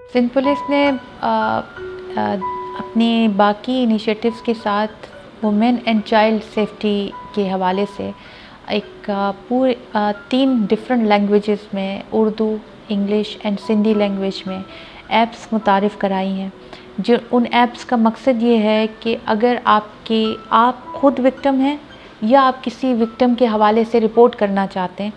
Sindh police ने अपनी बाकी इनिशिएटिव्स के साथ वुमेन एंड चाइल्ड सेफ्टी के हवाले से एक पूरे 3 डिफरेंट लैंग्वेजेस में Urdu, English and Sindhi language में ऐप्स मुतारिफ़ कराई हैं। जो उन ऐप्स का मकसद ये है कि अगर आप खुद विक्टिम हैं या आप किसी विक्टिम के हवाले से रिपोर्ट करना चाहते हैं,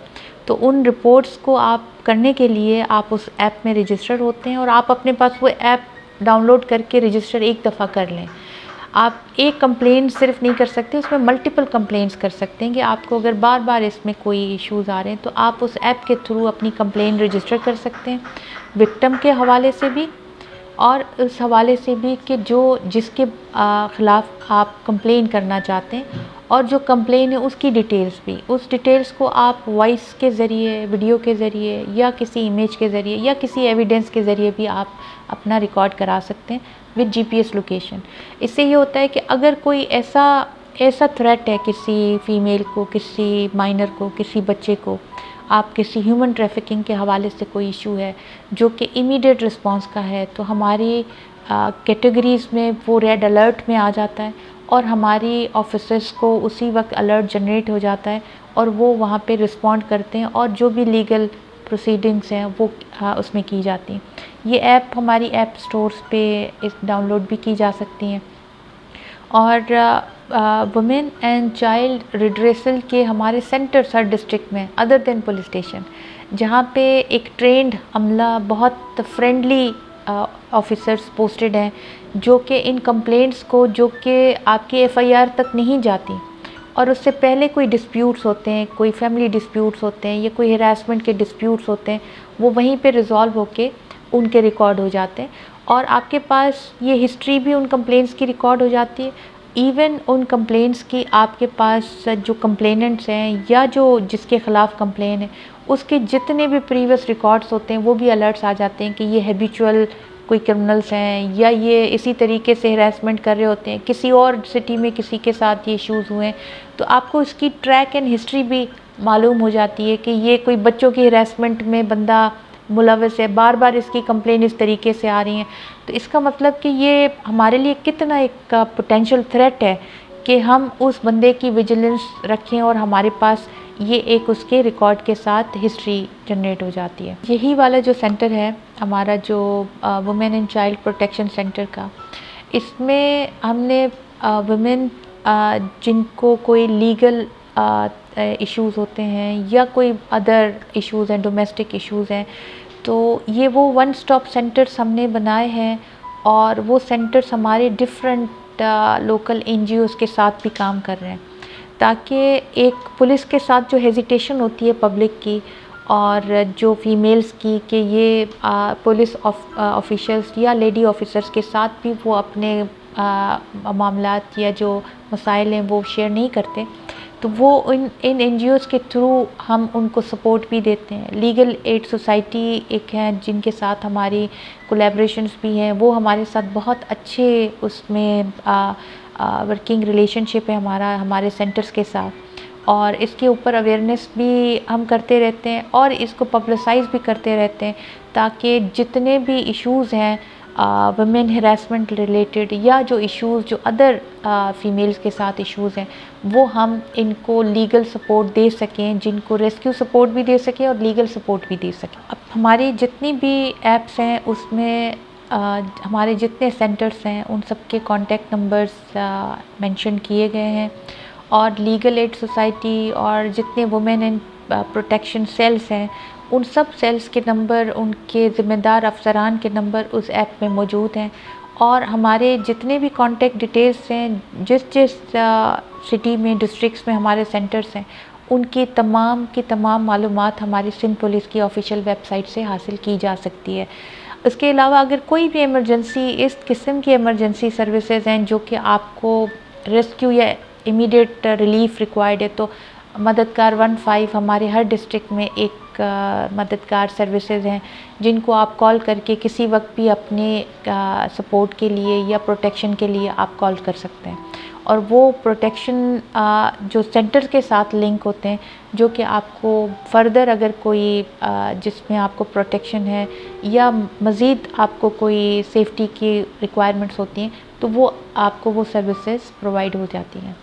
तो उन रिपोर्ट्स को आप करने के लिए आप उस ऐप में रजिस्टर होते हैं और आप अपने पास वो ऐप डाउनलोड करके रजिस्टर एक दफ़ा कर लें। आप एक कंप्लेंट सिर्फ नहीं कर सकते, उसमें मल्टीपल कंप्लेंट्स कर सकते हैं कि आपको अगर बार बार इसमें कोई इश्यूज़ आ रहे हैं तो आप उस ऐप के थ्रू अपनी कंप्लेंट रजिस्टर कर सकते हैं, विक्टिम के हवाले से भी और उस हवाले से भी कि जिसके ख़िलाफ़ आप कंप्लेन करना चाहते हैं और जो कंप्लेन है उसकी डिटेल्स भी, उस डिटेल्स को आप वॉइस के ज़रिए, वीडियो के ज़रिए या किसी इमेज के ज़रिए या किसी एविडेंस के ज़रिए भी आप अपना रिकॉर्ड करा सकते हैं विद जीपीएस लोकेशन। इससे ये होता है कि अगर कोई ऐसा थ्रेट है किसी फ़ीमेल को, किसी माइनर को, किसी बच्चे को, आप किसी ह्यूमन ट्रैफिकिंग के हवाले से कोई इशू है जो कि इमीडिएट रिस्पांस का है, तो हमारी कैटेगरीज़ में वो रेड अलर्ट में आ जाता है और हमारी ऑफिसर्स को उसी वक्त अलर्ट जनरेट हो जाता है और वो वहाँ पे रिस्पॉन्ड करते हैं और जो भी लीगल प्रोसीडिंग्स हैं वो उसमें की जाती हैं। ये ऐप हमारी ऐप स्टोर्स पे डाउनलोड भी की जा सकती हैं। और वुमेन एंड चाइल्ड रिड्रेसल के हमारे सेंटर्स हर डिस्ट्रिक्ट में अदर देन पुलिस स्टेशन, जहाँ पे एक ट्रेंड अमला, बहुत फ्रेंडली ऑफिसर्स पोस्टेड हैं जो कि इन कंप्लेंट्स को, जो कि आपकी एफआईआर तक नहीं जाती और उससे पहले कोई डिस्प्यूट्स होते हैं, कोई फैमिली डिस्प्यूट्स होते हैं या कोई हरासमेंट के डिस्प्यूट्स होते हैं, वो वहीं पे रिज़ॉल्व होके उनके रिकॉर्ड हो जाते हैं और आपके पास ये हिस्ट्री भी उन कंप्लेंट्स की रिकॉर्ड हो जाती है। इवन उन कंप्लेंट्स की आपके पास जो कंप्लेनेंट्स हैं या जिसके ख़िलाफ़ कंप्लेन है उसके जितने भी प्रीवियस रिकॉर्ड्स होते हैं वो भी अलर्ट्स आ जाते हैं कि ये हैबिचुअल कोई क्रिमिनल्स हैं या ये इसी तरीके से हरासमेंट कर रहे होते हैं, किसी और सिटी में किसी के साथ ये इश्यूज़ हुए हैं, तो आपको इसकी ट्रैक एंड हिस्ट्री भी मालूम हो जाती है कि ये कोई बच्चों की हरासमेंट में बंदा मुलव्वस है, बार बार इसकी कंप्लेन इस तरीके से आ रही हैं। तो इसका मतलब कि ये हमारे लिए कितना एक पोटेंशियल थ्रेट है कि हम उस बंदे की विजिलेंस रखें और हमारे पास ये एक उसके रिकॉर्ड के साथ हिस्ट्री जनरेट हो जाती है। यही वाला जो सेंटर है हमारा, जो women and child protection centre का, इसमें हमने वुमेन जिनको कोई लीगल इश्यूज़ होते हैं या कोई अदर इश्यूज़ हैं, डोमेस्टिक इश्यूज़ हैं, तो ये वो वन स्टॉप सेंटर्स हमने बनाए हैं और वो सेंटर्स हमारे डिफरेंट लोकल एनजीओज़ के साथ भी काम कर रहे हैं ताकि एक पुलिस के साथ जो हेजिटेशन होती है पब्लिक की और जो फीमेल्स की कि ये पुलिस ऑफिशल्स या लेडी ऑफिसर्स के साथ भी वो अपने मामलात या जो मसाइल हैं वो शेयर नहीं करते, तो वो इन एनजीओज़ के थ्रू हम उनको सपोर्ट भी देते हैं। लीगल एड सोसाइटी एक है जिनके साथ हमारी कोलैबोरेशंस भी हैं, वो हमारे साथ बहुत अच्छे उसमें वर्किंग रिलेशनशिप है हमारे सेंटर्स के साथ और इसके ऊपर अवेयरनेस भी हम करते रहते हैं और इसको पब्लिसाइज़ भी करते रहते हैं ताकि जितने भी इश्यूज़ हैं वुमेन हरासमेंट रिलेटेड या जो इश्यूज़ जो अदर फीमेल्स के साथ इश्यूज़ हैं वो हम इनको लीगल सपोर्ट दे सकें, जिनको रेस्क्यू सपोर्ट भी दे सकें और लीगल सपोर्ट भी दे सकें। अब हमारी जितनी भी ऐप्स हैं उसमें हमारे जितने सेंटर्स हैं उन सब के कॉन्टैक्ट नंबर्स मेंशन किए गए हैं और लीगल एड सोसाइटी और जितने वुमेन एंड प्रोटेक्शन सेल्स हैं उन सब सेल्स के नंबर, उनके ज़िम्मेदार अफसरान के नंबर उस ऐप में मौजूद हैं और हमारे जितने भी कॉन्टैक्ट डिटेल्स हैं जिस सिटी में, डिस्ट्रिक्ट्स में हमारे सेंटर्स हैं, उनकी तमाम मालूमात हमारी सिंध पुलिस की ऑफिशियल वेबसाइट से हासिल की जा सकती है। इसके अलावा अगर कोई भी इमरजेंसी, इस किस्म की इमरजेंसी सर्विसेज हैं जो कि आपको रेस्क्यू या इमीडिएट रिलीफ रिक्वायर्ड है, तो मददगार 15 हमारे हर डिस्ट्रिक्ट में एक मददगार सर्विसेज हैं जिनको आप कॉल करके किसी वक्त भी अपने सपोर्ट के लिए या प्रोटेक्शन के लिए आप कॉल कर सकते हैं और वो प्रोटेक्शन जो सेंटर के साथ लिंक होते हैं, जो कि आपको फ़र्दर अगर कोई जिसमें आपको प्रोटेक्शन है या मज़ीद आपको कोई सेफ्टी की रिक्वायरमेंट्स होती हैं, तो वो आपको वो सर्विसेज प्रोवाइड हो जाती हैं।